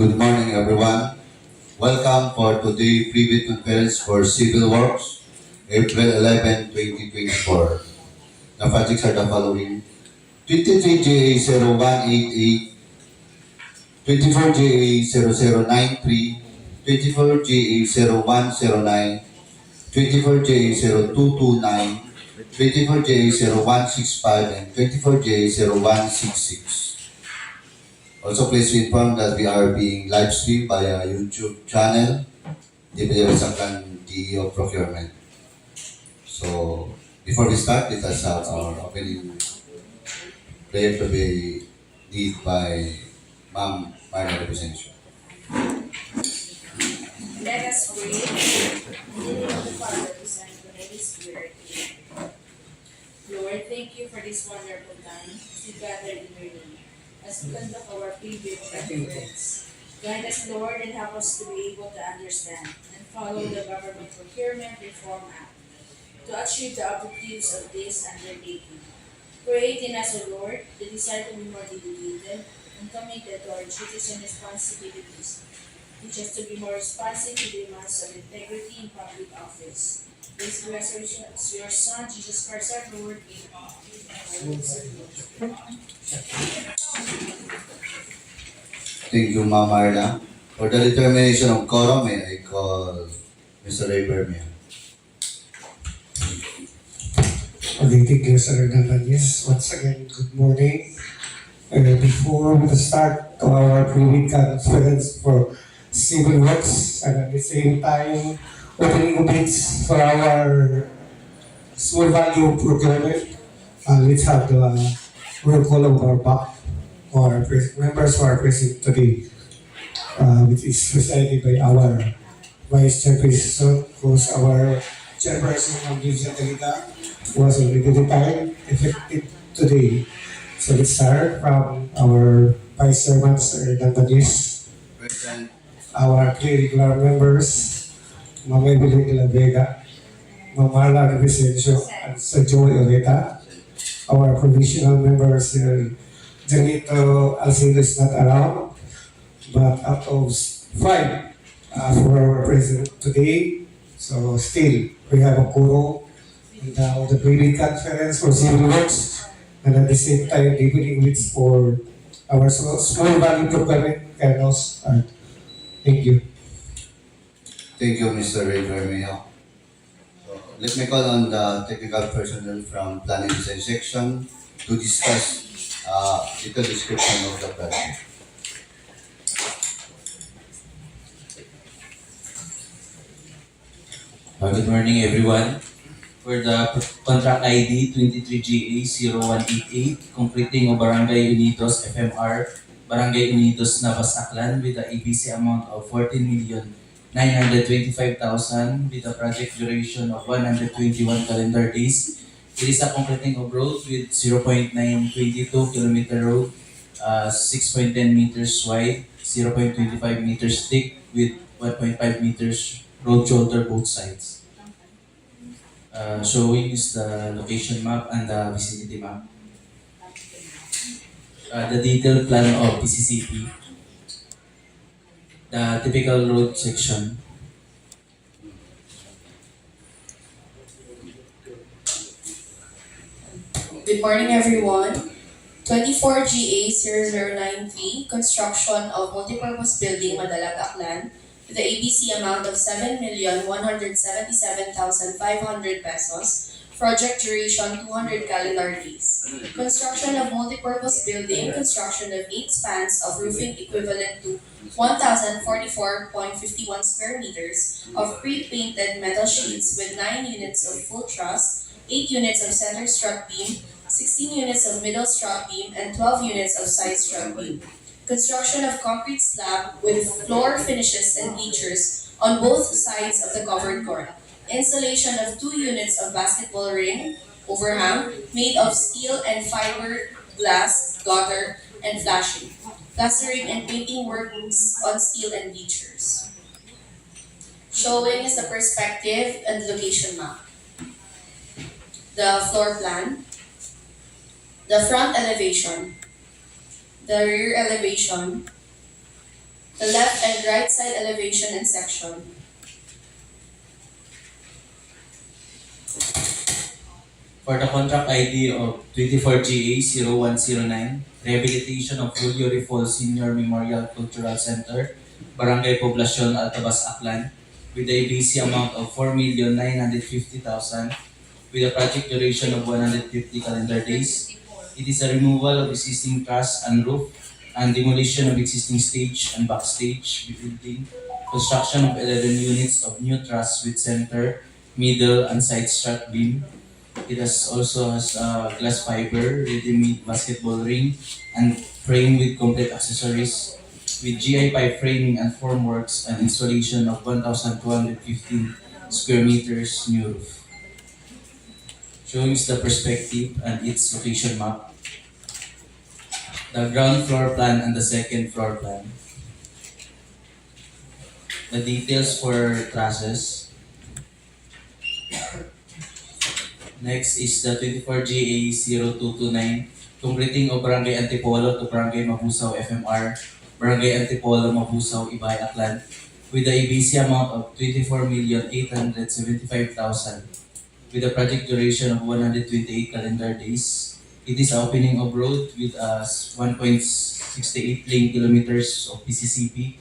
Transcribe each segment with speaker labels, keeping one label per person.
Speaker 1: Good morning, everyone. Welcome for today's private conference for Civil Works, April 11, 2024. The projects are the following: 23GA0188, 24GA0093, 24GA0109, 24GA0229, 24GA0165, and 24GA0166. Also, please be informed that we are being live streamed via YouTube channel, Aklan DEO Procurement. So, before we start, let us have our opening prayer to be led by Ma'am Marla Representation.
Speaker 2: Let us pray. In the name of the Father, the Son, and the Holy Spirit. Lord, thank you for this wonderful time to gather in your name. As we conduct our previous conference, guide us, Lord, and help us to be able to understand and follow the Government Procurement Reform Act to achieve the objectives of this undertaking. Create in us, O Lord, the desire to be more dedicated and committed to our duties and responsibilities. Teach us to be more responsive to the demands of integrity in public office. This restoration of your Son, Jesus Christ our Lord.
Speaker 1: Thank you, Ma'am Marla. For the determination of quorum, may I call Mr. Ray Bermia.
Speaker 3: Okay, thank you, Sir Nabas. Once again, good morning. Before we start our private conference for civil works, and at the same time, opening bids for our small value procurement, let's have the roll call of our back or members who are present today, which is presided by our Vice Chairperson, who's our Chairperson of Division Talita, was already retired, effective today. So let's start from our Vice Chairman, Sir Dantanis,
Speaker 1: Present.
Speaker 3: our three regular members, Ma'am Evelyn de la Vega, Ma'am Marla Representation, and Sir Joey Oreta. Our provisional member, Sir Janito Alcino is not around, but out of five who are present today, so still we have a quorum in the private conference for civil works, and at the same time, deepening which for our small value procurement canals. Thank you.
Speaker 1: Thank you, Mr. Ray Bermia. So, let me call on the technical personnel from Planning Design Section to discuss little description of the project.
Speaker 4: Good morning, everyone. For the contract ID 23GA0188, completing of Barangay.Unidos FMR, Barangay.Unidos Nabas Aklan with the ABC amount of 14,925,000 with a project duration of 121 calendar days. It is a completing of road with 0.922 kilometer road, 6.10 meters wide, 0.25 meters thick with 1.5 meters road shoulder both sides. Showing is the location map and the vicinity map. The detailed plan of PCCP. The typical road section.
Speaker 2: Good morning, everyone. 24GA0093, construction of multipurpose building, Madalag, Aklan, with the ABC amount of 7,177,500 pesos. Project duration 200 calendar days. Construction of multipurpose building, construction of 8 spans of roofing equivalent to 1,044.51 square meters of pre-painted metal sheets with 9 units of full truss, 8 units of center strut beam, 16 units of middle strut beam, and 12 units of side strut beam. Construction of concrete slab with floor finishes and bleachers on both sides of the covered court. Installation of 2 units of basketball ring overhang made of steel and fiberglass gutter and flashing. Plastering and painting works on steel and bleachers. Showing is the perspective and location map. The floor plan, the front elevation, the rear elevation, the left and right side elevation and section.
Speaker 4: For the contract ID of 24GA0109, Rehabilitation of Julio Refol Senior Memorial Cultural Center, Barangay Poblacion, Altavas, Aklan, with the ABC amount of 4,950,000, with a project duration of 150 calendar days. It is a removal of existing truss and roof, and demolition of existing stage and backstage building, construction of 11 units of new truss with center, middle, and side strut beam. It also has glass fiber, ready-made basketball ring, and frame with complete accessories, with GI pipe framing and formworks and installation of 1,215 square meters new roof. Showing the perspective and its location map, the ground floor plan and the second floor plan, the details for trusses. Next is the 24GA0229, completing of Barangay Antipolo to Barangay Mabusao FMR, Barangay Antipolo, Mabusao, Ibajay, Aklan, with the ABC amount of 24,875,000, with a project duration of 128 calendar days. It is a opening of road with 1.68 lane kilometers of PCCP,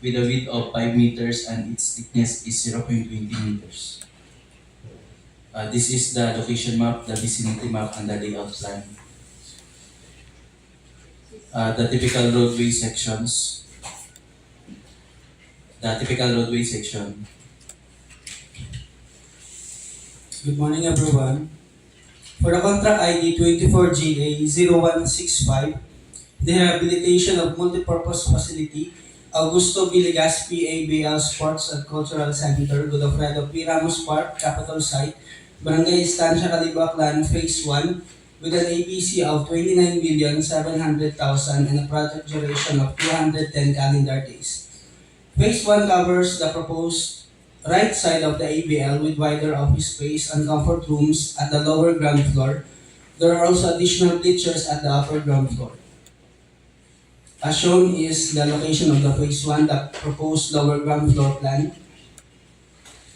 Speaker 4: with a width of 5 meters and its thickness is 0.20 meters. This is the location map, the vicinity map, and the layout plan. The typical roadway sections. The typical roadway section.
Speaker 5: Good morning, everyone. For the contract ID 24GA0165, the rehabilitation of multipurpose facility, Augusto Legaspi ABL Sports and Cultural Center, Godofredo Ramos Park, Capital Site, Barangay Estancia, Kalibo, Aklan, Phase 1, with an APC of 29,700,000 and a project duration of 210 calendar days. Phase 1 covers the proposed right side of the ABL with wider office space and comfort rooms at the lower ground floor. There are also additional bleachers at the upper ground floor. As shown is the location of the Phase 1, the proposed lower ground floor plan,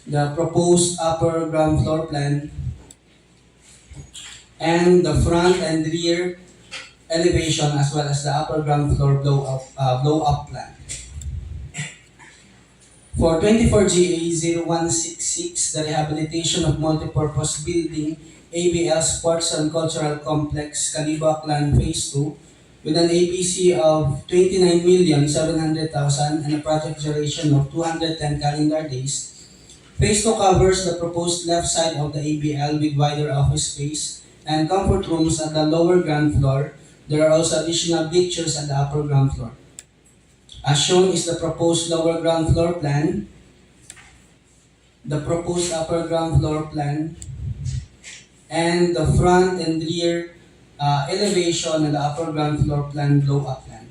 Speaker 5: the proposed upper ground floor plan, and the front and rear elevation as well as the upper ground floor blow up plan. For 24GA0166, the rehabilitation of multipurpose building, ABL Sports and Cultural Complex, Kalibo, Aklan, Phase 2, with an APC of 29,700,000 and a project duration of 210 calendar days. Phase 2 covers the proposed left side of the ABL with wider office space and comfort rooms at the lower ground floor. There are also additional bleachers at the upper ground floor. As shown is the proposed lower ground floor plan, the proposed upper ground floor plan, and the front and rear elevation and the upper ground floor plan blow up plan.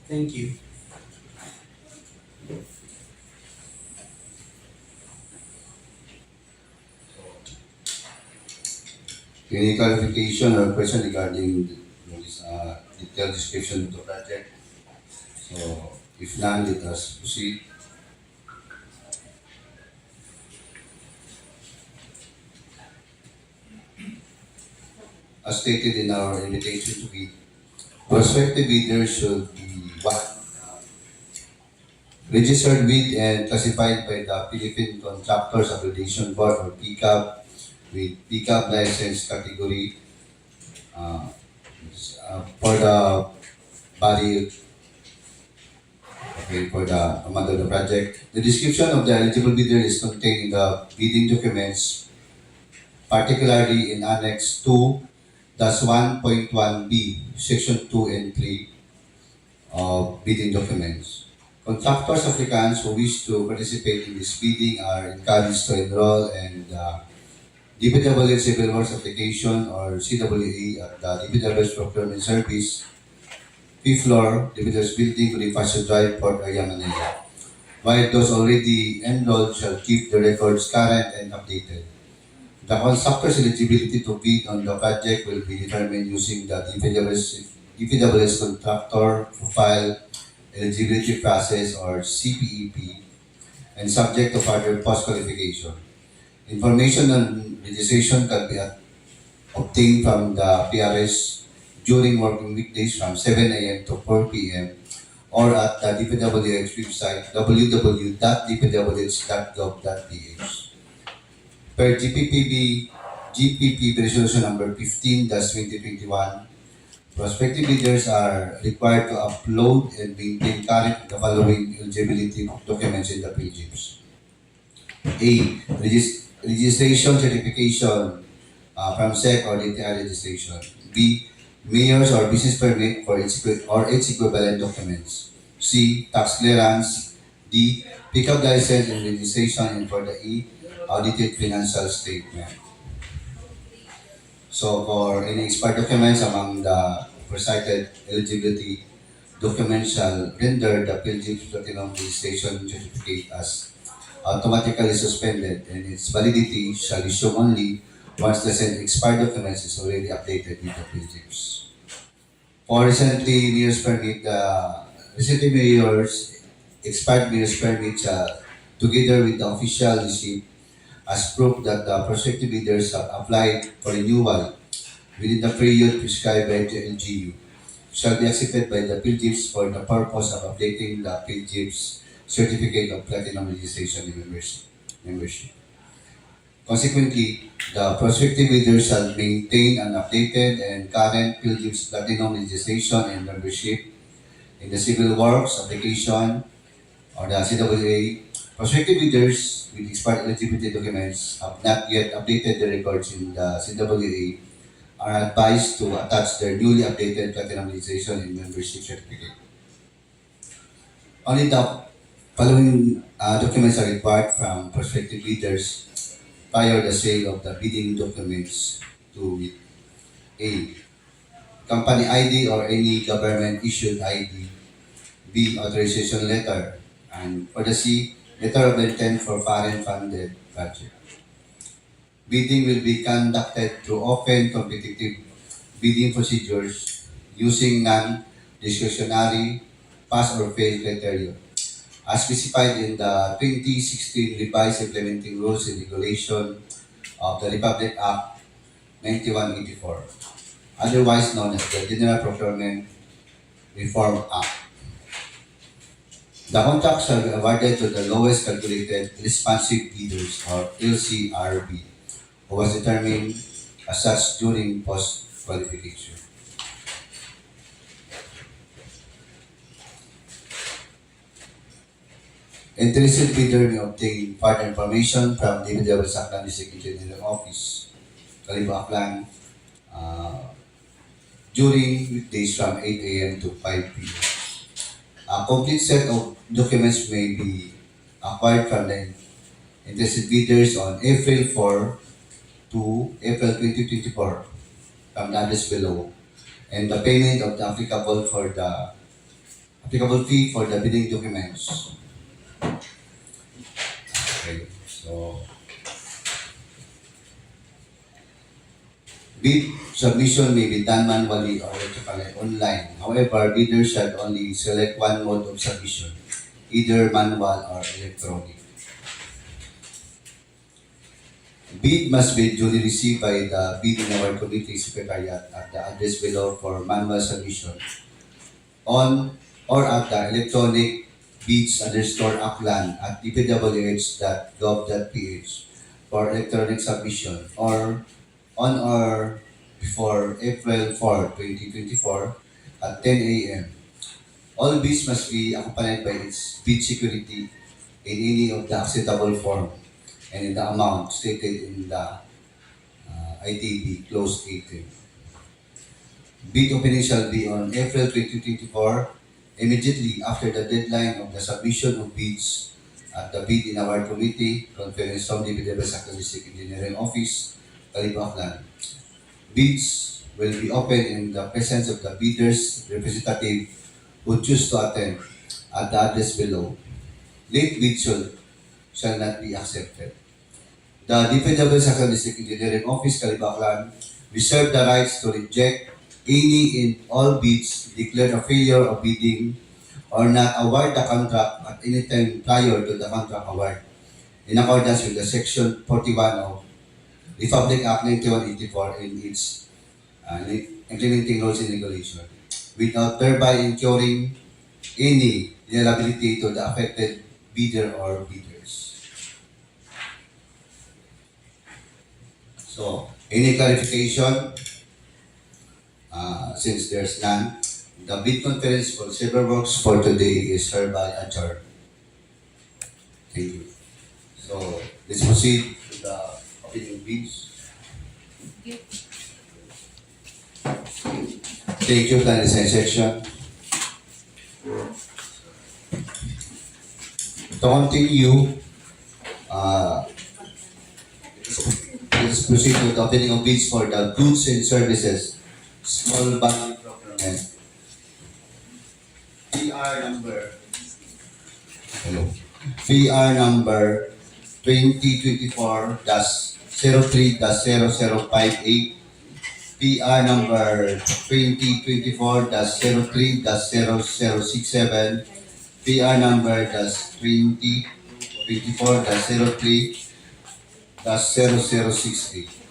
Speaker 5: Thank you.
Speaker 1: Any clarification or question regarding this detailed description of the project? So, if none, let us proceed. As stated in our invitation to bid, prospective bidders should be registered with and classified by the Philippine Contractors Accreditation Board or PCAB with PCAB license category for the body, for the amount of the project. The description of the eligible bidder is contained in the bidding documents, particularly in Annex 2-1.1B, Section 2 and 3 of bidding documents. Contractors applicants who wish to participate in this bidding are encouraged to enroll and DPWH Civil Works Application or CWA at the DPWH Procurement Service, 5th floor, DPWH Building, Bonifacio Drive, Port Area, Manila. While those already enrolled shall keep the records current and updated. The constructor's eligibility to bid on the project will be determined using the DPWH DPW's contractor profile eligibility process or CPEP and subject to further post-qualification. Information on registration can be obtained from the PRS during working weekdays from 7 a.m. to 4 p.m. or at the DPWH website www.dpwh.gov.ph. Per GPP Resolution number 15-2021, prospective bidders are required to upload and maintain current the following eligibility documents in the PGIPs. A. Registration certification from SEC or DTI registration. B. Mayor's or business permit for its equivalent documents. C. Tax clearance. D. Pickup license and registration, and for the E. Audited financial statement. So for any expired documents among the recited eligibility documents shall render the PLG Platinum Registration Certificate as automatically suspended, and its validity shall resume only once the said expired documents is already updated with the PLGs. For recently mayor's expired mayor's permit together with the official receipt as proof that the prospective bidders have applied for renewal within the period prescribed by the LGU shall be accepted by the PLGIPS for the purpose of updating the PLGIPS Certificate of Platinum Registration and Membership. Consequently, the prospective bidders shall maintain an updated and current PLGIPS Platinum Registration and Membership in the Civil Works application or the CWA. Prospective bidders with expired eligibility documents have not yet updated their records in the CWA are advised to attach their newly updated Platinum Registration and Membership Certificate. Only the following documents are required from prospective bidders prior the sale of the bidding documents to A. Company ID or any government issued ID. B. Authorization letter. And for the C, letter of intent for foreign funded project. Bidding will be conducted through open competitive bidding procedures using non-discretionary pass or fail criteria as specified in the 2016 revised implementing rules and regulation of the Republic Act 9184, otherwise known as the General Procurement Reform Act. The contract shall be awarded to the lowest calculated responsive bidders or LCRB who was determined as such during post-qualification. Interested bidder may obtain further information from the Aklan District Engineering Office, Kalibo, Aklan, during weekdays from 8 a.m. to 5 p.m. A complete set of documents may be acquired from the interested bidders on April 4 to April 2024 from the address below, and the payment of the applicable fee for the bidding documents. Okay, so bid submission may be done manually or electronically online. However, bidders should only select one mode of submission, either manual or electronic. Bid must be duly received by the bidding award committee secretariat at the address below for manual submission on or at the electronic bids_aklan at dpwh.gov.ph for electronic submission, or on or before April 4, 2024 at 10 a.m. All bids must be accompanied by its bid security in any of the acceptable form and in the amount stated in the ITB closed item. Bid opening shall be on April 2024, immediately after the deadline of the submission of bids at the Bid in Award Committee, Conference Room, Nabas District Engineering Office, Kalibo, Aklan. Bids will be opened in the presence of the bidder's representative who choose to attend at the address below. Late bids shall not be accepted. The DPW District Engineering Office, Kalibo, Aklan, reserve the rights to reject any in all bids, declare a failure of bidding, or not award the contract at any time prior to the contract award in accordance with the Section 41 of Republic Act 9184 in its implementing rules and regulation, without thereby incurring any liability to the affected bidder or bidders. So, any clarification? Since there's none, the bid conference for civil works for today is hereby adjourned. Thank you. So, let's proceed to the opening bids. Thank you, Planning section. To continue, let's proceed to the opening of bids for the goods and services, small value procurement. PR number, hello, PR number 2024-03-0058, PR number 2024-03-0067, PR number -2024-03-0068.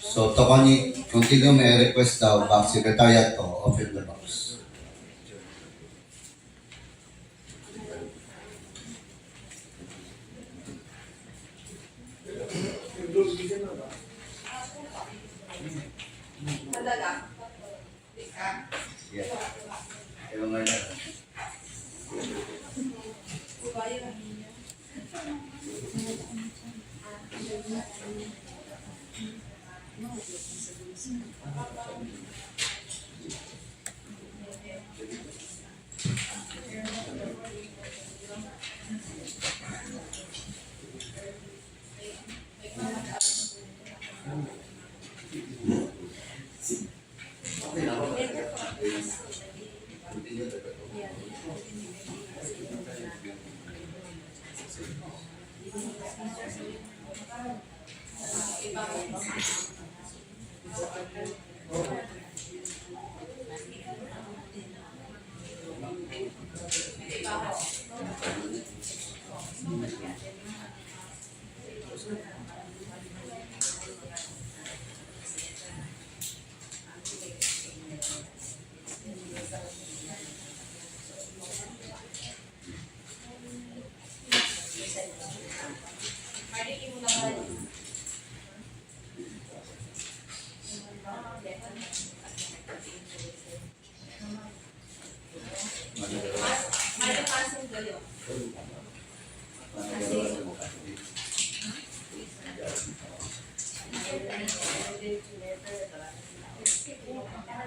Speaker 1: So to continue, may I request the box secretariat to open the box.
Speaker 2: Madalag.
Speaker 1: Yeah. Yung nga na.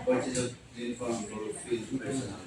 Speaker 1: Purchase of uniform for field personnel.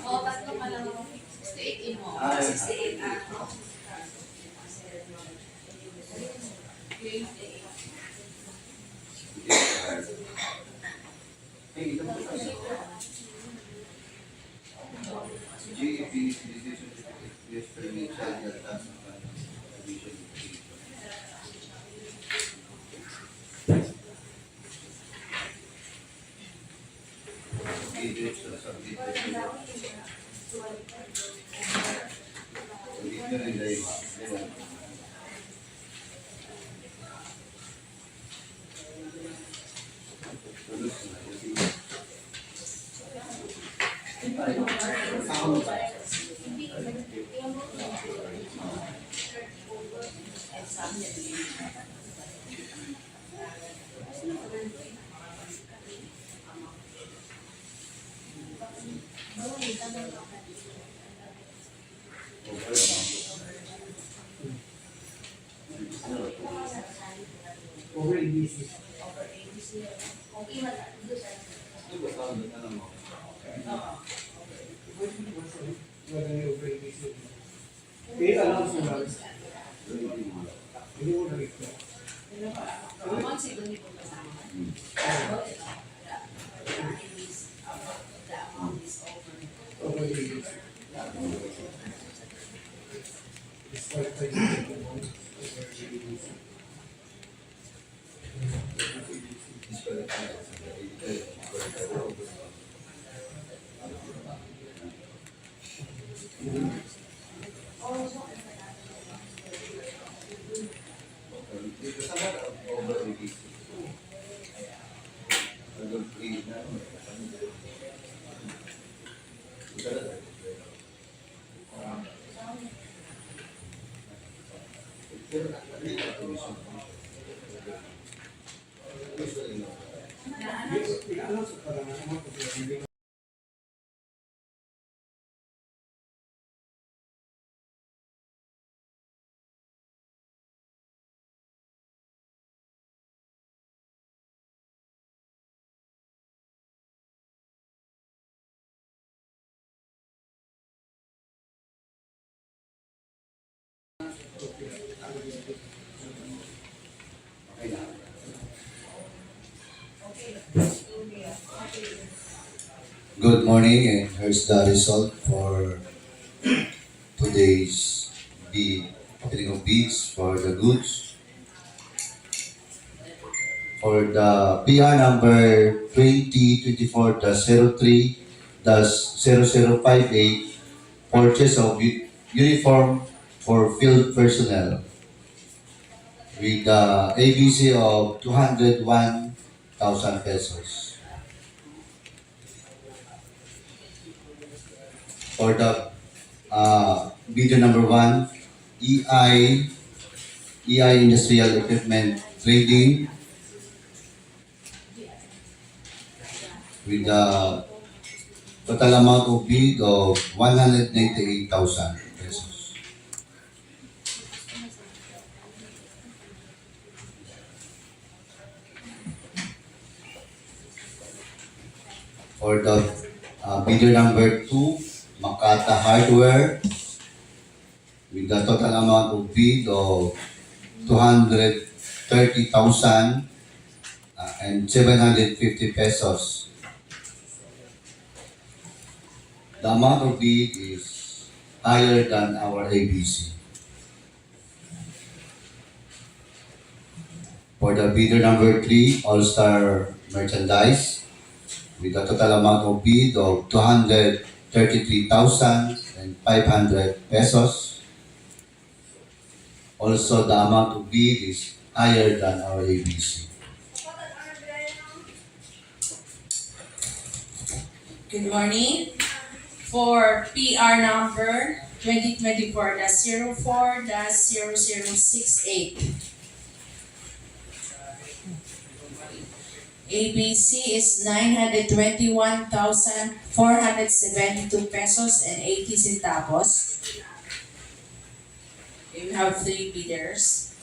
Speaker 2: Oo, tatlo ka lang. 68 mo. 68 ah.
Speaker 3: Over ABC. Wala na over ABC. Kaya alam mo lang. Hindi mo na ito. Over ABC.
Speaker 1: Good morning, and here's the result for today's opening of bids for the goods. For the PR number 2024-03-0058, purchase of uniform for field personnel with the ABC of 201,000 pesos. For the bidder number 1, EI Industrial Equipment Trading with the total amount of bid of 198,000 pesos. For the bidder number 2, Makata Hardware with the total amount of bid of 230,000 and 750 pesos. The amount of bid is higher than our ABC. For the bidder number 3, All-Star Merchandise, with a total amount of bid of 233,500 pesos. Also, the amount of bid is higher than our ABC.
Speaker 2: Good morning. For PR number 2024-04-0068. ABC is 921,472 pesos and 80 centavos. We have 3 bidders.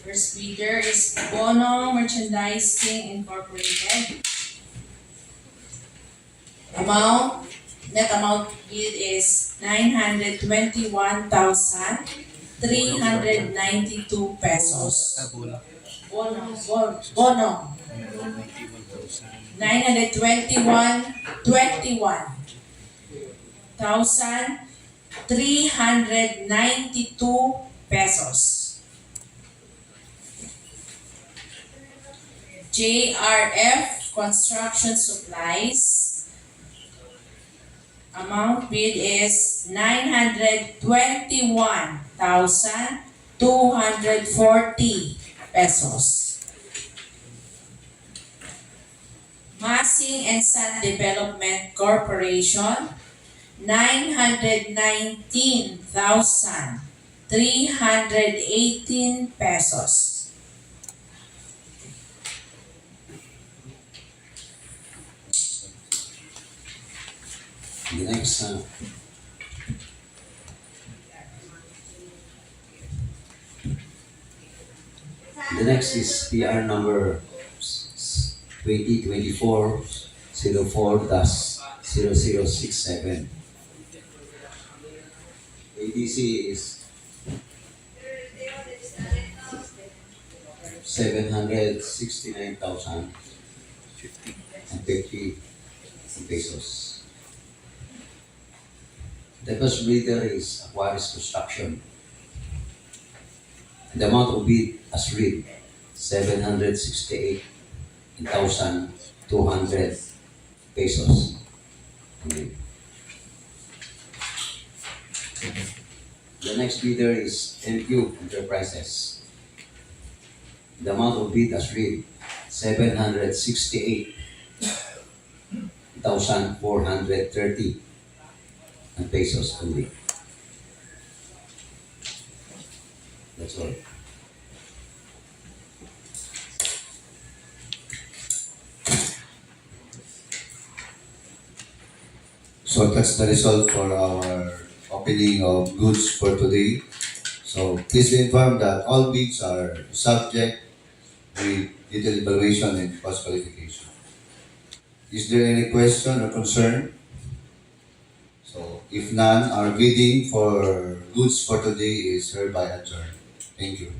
Speaker 2: First bidder is Bono Merchandising Incorporated. Net amount bid is 921,392 pesos. Bono. 921,392 pesos. JRF Construction Supplies. Amount bid is 921,240 pesos. Masing and Sun Development Corporation, 919,318 pesos.
Speaker 6: The next is PR number 2024-04-0067. ADC is 769,050 pesos. The first bidder is Aquarius Construction. The amount of bid as read, 768,200 pesos. Okay. The next bidder is MQ Enterprises. The amount of bid as read, 768,430 pesos only. That's all.
Speaker 1: So that's the result for our opening of goods for today. So please be informed that all bids are subject with detailed evaluation and cost qualification. Is there any question or concern? So if none, our bidding for goods for today is hereby adjourned. Thank you.